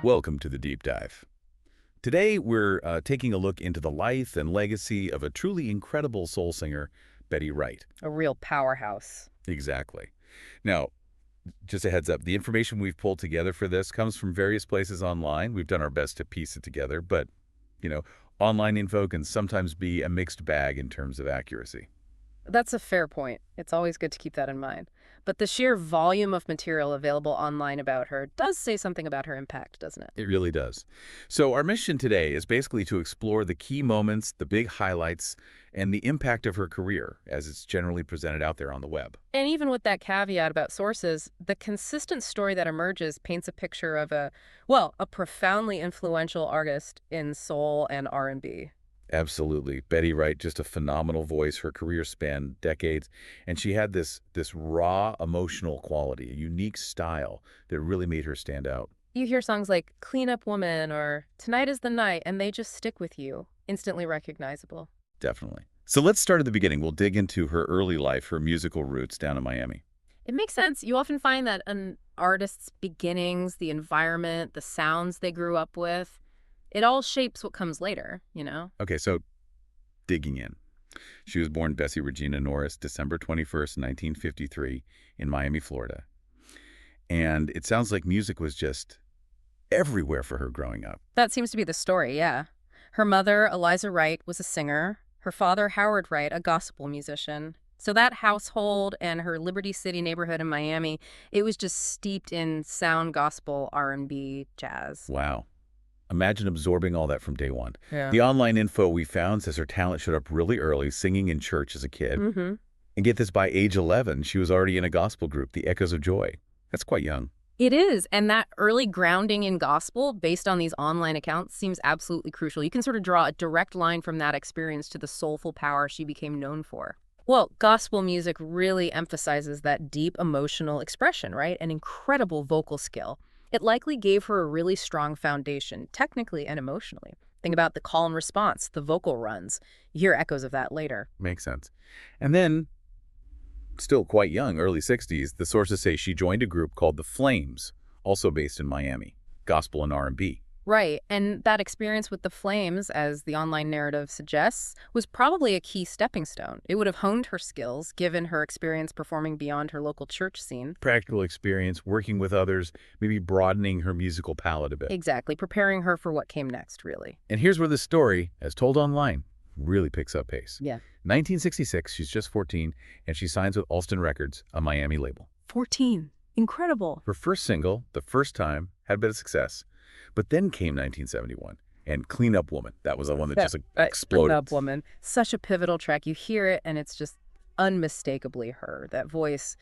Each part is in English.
Welcome to the Deep Dive. Today, we're taking a look into the life and legacy of a truly incredible soul singer, Betty Wright. A real powerhouse. Exactly. Now, just a heads up, the information we've pulled together for this comes from various places online. We've done our best to piece it together, but, you know, online info can sometimes be a mixed bag in terms of accuracy. That's a fair point. It's always good to keep that in mind. But the sheer volume of material available online about her does say something about her impact, doesn't it? It really does. So our mission today is basically to explore the key moments, the big highlights, and the impact of her career as it's generally presented out there on the web. And even with that caveat about sources, the consistent story that emerges paints a picture of a profoundly influential artist in soul and R&B. Absolutely. Betty Wright, just a phenomenal voice. Her career spanned decades, and she had this raw emotional quality, a unique style that really made her stand out. You hear songs like Clean Up Woman or Tonight is the Night, and they just stick with you, instantly recognizable. Definitely. So let's start at the beginning. We'll dig into her early life, her musical roots down in Miami. It makes sense. You often find that an artist's beginnings, the environment, the sounds they grew up with, it all shapes what comes later, you know? Okay, so digging in. She was born Bessie Regina Norris, December 21st, 1953, in Miami, Florida. And it sounds like music was just everywhere for her growing up. That seems to be the story, yeah. Her mother, Eliza Wright, was a singer. Her father, Howard Wright, a gospel musician. So that household and her Liberty City neighborhood in Miami, it was just steeped in sound gospel, R&B, jazz. Wow. Imagine absorbing all that from day one. Yeah. The online info we found says her talent showed up really early, singing in church as a kid. Mm-hmm. And get this, by age 11, she was already in a gospel group, the Echoes of Joy. That's quite young. It is, and that early grounding in gospel, based on these online accounts, seems absolutely crucial. You can sort of draw a direct line from that experience to the soulful power she became known for. Well, gospel music really emphasizes that deep emotional expression, right? An incredible vocal skill. It likely gave her a really strong foundation, technically and emotionally. Think about the call and response, the vocal runs. You hear echoes of that later. Makes sense. And then, still quite young, early 60s, the sources say she joined a group called the Flames, also based in Miami, gospel and R&B. Right, and that experience with the Flames, as the online narrative suggests, was probably a key stepping stone. It would have honed her skills, given her experience performing beyond her local church scene. Practical experience, working with others, maybe broadening her musical palette a bit. Exactly, preparing her for what came next, really. And here's where the story, as told online, really picks up pace. Yeah. 1966, she's just 14, and she signs with Alston Records, a Miami label. 14. Incredible. Her first single, the first time, had a bit of success. But then came 1971, and Clean Up Woman. That was the one that just exploded. Clean Up Woman. Such a pivotal track. You hear it, and it's just unmistakably her. That voice,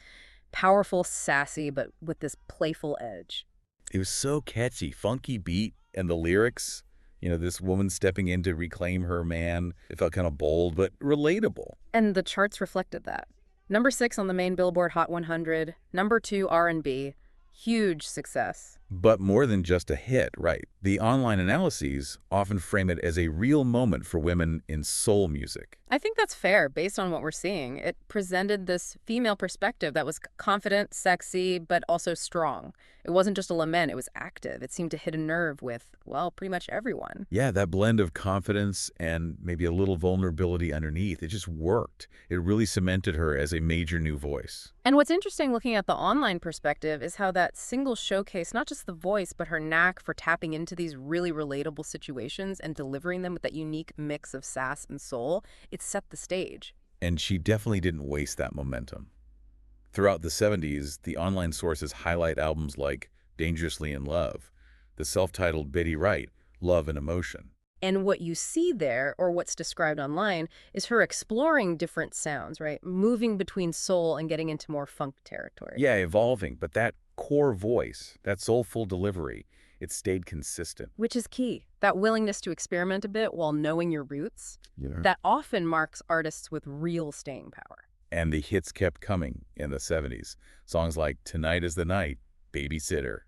powerful, sassy, but with this playful edge. It was so catchy, funky beat, and the lyrics, this woman stepping in to reclaim her man. It felt kind of bold, but relatable. And the charts reflected that. Number 6 on the main Billboard Hot 100. Number 2 R&B. Huge success. But more than just a hit, right? The online analyses often frame it as a real moment for women in soul music. I think that's fair based on what we're seeing. It presented this female perspective that was confident, sexy, but also strong. It wasn't just a lament, it was active. It seemed to hit a nerve with, well, pretty much everyone. Yeah, that blend of confidence and maybe a little vulnerability underneath, it just worked. It really cemented her as a major new voice. And what's interesting looking at the online perspective is how that single showcased not just the voice, but her knack for tapping into these really relatable situations and delivering them with that unique mix of sass and soul. It set the stage. And she definitely didn't waste that momentum. Throughout the 70s, the online sources highlight albums like Dangerously in Love, the self-titled Betty Wright, Love and Emotion. And what you see there, or what's described online, is her exploring different sounds, right? Moving between soul and getting into more funk territory. Yeah, evolving, but that core voice, that soulful delivery, it stayed consistent. Which is key. That willingness to experiment a bit while knowing your roots, Yeah. that often marks artists with real staying power. And the hits kept coming in the 70s. Songs like Tonight is the Night, Babysitter,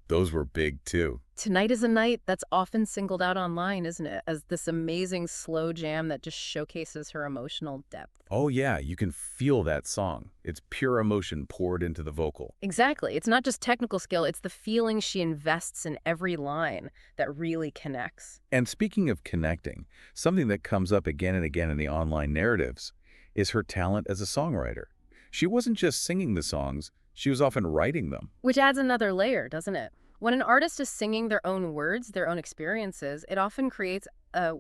Those were big, too. Tonight is a Night, that's often singled out online, isn't it? As this amazing slow jam that just showcases her emotional depth. Oh, yeah, you can feel that song. It's pure emotion poured into the vocal. Exactly. It's not just technical skill, it's the feeling she invests in every line that really connects. And speaking of connecting, something that comes up again and again in the online narratives is her talent as a songwriter. She wasn't just singing the songs, she was often writing them. Which adds another layer, doesn't it? When an artist is singing their own words, their own experiences, it often creates a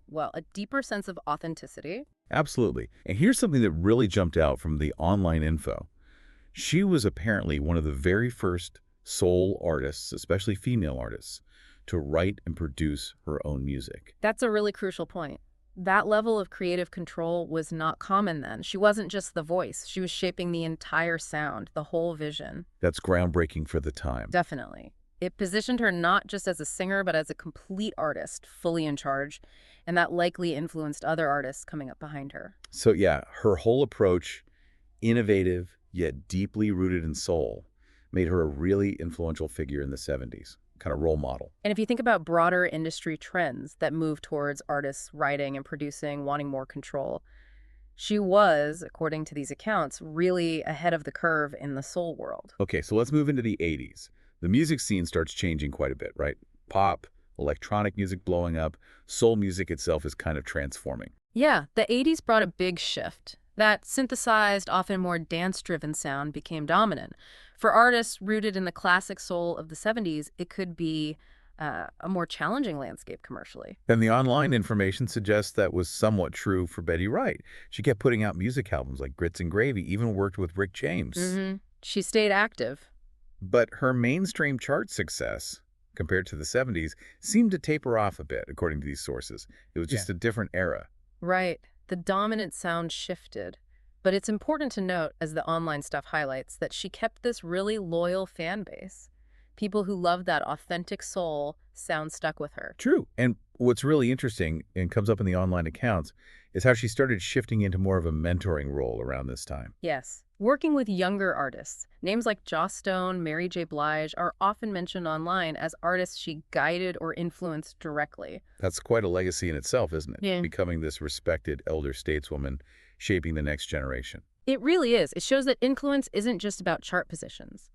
deeper sense of authenticity. Absolutely. And here's something that really jumped out from the online info. She was apparently one of the very first soul artists, especially female artists, to write and produce her own music. That's a really crucial point. That level of creative control was not common then. She wasn't just the voice. She was shaping the entire sound, the whole vision. That's groundbreaking for the time. Definitely. It positioned her not just as a singer, but as a complete artist, fully in charge, and that likely influenced other artists coming up behind her. So yeah, her whole approach, innovative yet deeply rooted in soul, made her a really influential figure in the 70s, kind of role model. And if you think about broader industry trends that move towards artists writing and producing, wanting more control, she was, according to these accounts, really ahead of the curve in the soul world. Okay, so let's move into the 80s. The music scene starts changing quite a bit, right? Pop, electronic music blowing up, soul music itself is kind of transforming. Yeah, the 80s brought a big shift. That synthesized, often more dance-driven sound became dominant. For artists rooted in the classic soul of the 70s, it could be a more challenging landscape commercially. And the online information suggests that was somewhat true for Betty Wright. She kept putting out music albums like Grits and Gravy, even worked with Rick James. She stayed active. But her mainstream chart success, compared to the 70s, seemed to taper off a bit, according to these sources. It was just a different era. Right. The dominant sound shifted. But it's important to note, as the online stuff highlights, that she kept this really loyal fan base. People who loved that authentic soul sound stuck with her. True. And what's really interesting, and comes up in the online accounts, is how she started shifting into more of a mentoring role around this time. Yes. Working with younger artists, names like Joss Stone, Mary J. Blige are often mentioned online as artists she guided or influenced directly. That's quite a legacy in itself, isn't it? Yeah. Becoming this respected elder stateswoman, shaping the next generation. It really is. It shows that influence isn't just about chart positions.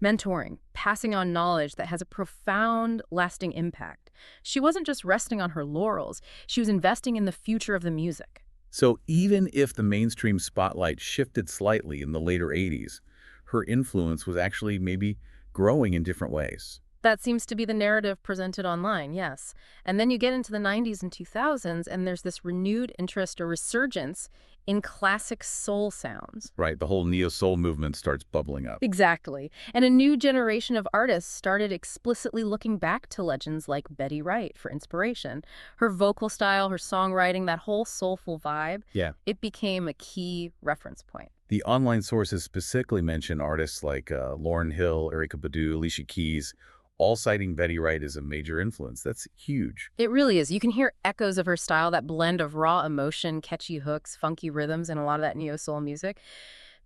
Mentoring, passing on knowledge that has a profound, lasting impact. She wasn't just resting on her laurels. She was investing in the future of the music. So even if the mainstream spotlight shifted slightly in the later 80s, her influence was actually maybe growing in different ways. That seems to be the narrative presented online, yes. And then you get into the 90s and 2000s, and there's this renewed interest or resurgence in classic soul sounds. Right, the whole neo-soul movement starts bubbling up. Exactly. And a new generation of artists started explicitly looking back to legends like Betty Wright for inspiration. Her vocal style, her songwriting, that whole soulful vibe, it became a key reference point. The online sources specifically mention artists like Lauryn Hill, Erykah Badu, Alicia Keys, all citing Betty Wright as a major influence. That's huge. It really is. You can hear echoes of her style, that blend of raw emotion, catchy hooks, funky rhythms, and a lot of that neo-soul music.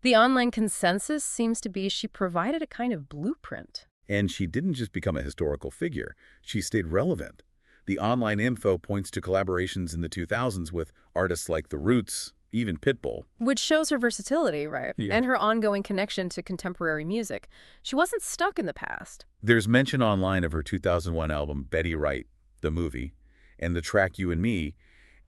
The online consensus seems to be she provided a kind of blueprint. And she didn't just become a historical figure. She stayed relevant. The online info points to collaborations in the 2000s with artists like The Roots, even Pitbull. Which shows her versatility, right? Yeah. And her ongoing connection to contemporary music. She wasn't stuck in the past. There's mention online of her 2001 album, Betty Wright, the movie, and the track You and Me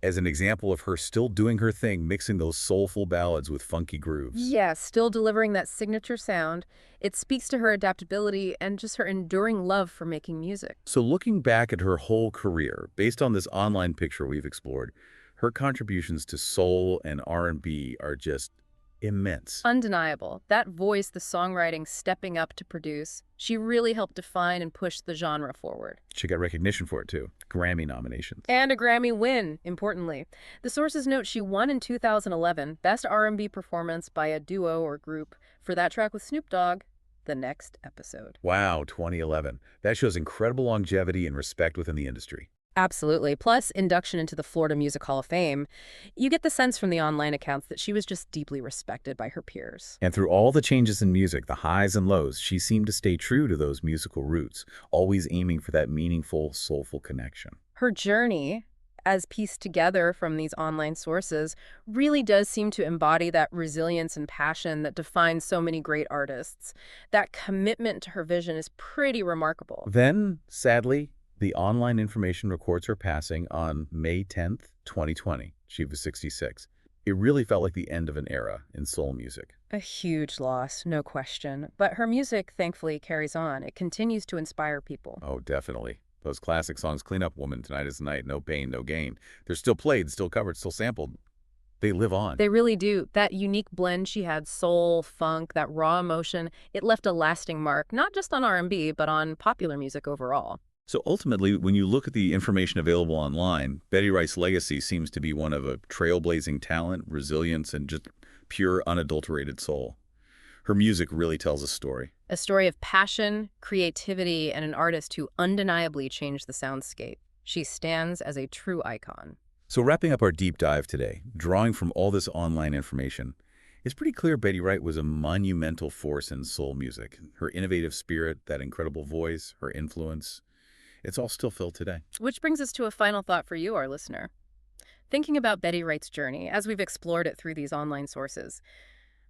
as an example of her still doing her thing, mixing those soulful ballads with funky grooves. Yeah, still delivering that signature sound. It speaks to her adaptability and just her enduring love for making music. So looking back at her whole career, based on this online picture we've explored, her contributions to soul and R&B are just immense. Undeniable. That voice, the songwriting, stepping up to produce, she really helped define and push the genre forward. She got recognition for it, too. Grammy nominations. And a Grammy win, importantly. The sources note she won in 2011 Best R&B Performance by a Duo or Group for that track with Snoop Dogg, The Next Episode. Wow, 2011. That shows incredible longevity and respect within the industry. Absolutely. Plus, induction into the Florida Music Hall of Fame. You get the sense from the online accounts that she was just deeply respected by her peers. And through all the changes in music, the highs and lows, she seemed to stay true to those musical roots, always aiming for that meaningful, soulful connection. Her journey, as pieced together from these online sources, really does seem to embody that resilience and passion that defines so many great artists. That commitment to her vision is pretty remarkable. Then, sadly, the online information records her passing on May 10th, 2020. She was 66. It really felt like the end of an era in soul music. A huge loss, no question. But her music, thankfully, carries on. It continues to inspire people. Oh, definitely. Those classic songs, Clean Up Woman, Tonight is the Night, No Pain, No Gain, they're still played, still covered, still sampled. They live on. They really do. That unique blend she had, soul, funk, that raw emotion, it left a lasting mark, not just on R&B, but on popular music overall. So ultimately, when you look at the information available online, Betty Wright's legacy seems to be one of a trailblazing talent, resilience, and just pure, unadulterated soul. Her music really tells a story. A story of passion, creativity, and an artist who undeniably changed the soundscape. She stands as a true icon. So wrapping up our deep dive today, drawing from all this online information, it's pretty clear Betty Wright was a monumental force in soul music. Her innovative spirit, that incredible voice, her influence, it's all still felt today. Which brings us to a final thought for you, our listener. Thinking about Betty Wright's journey, as we've explored it through these online sources,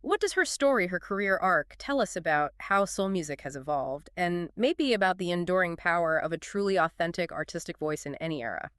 what does her story, her career arc, tell us about how soul music has evolved, and maybe about the enduring power of a truly authentic artistic voice in any era?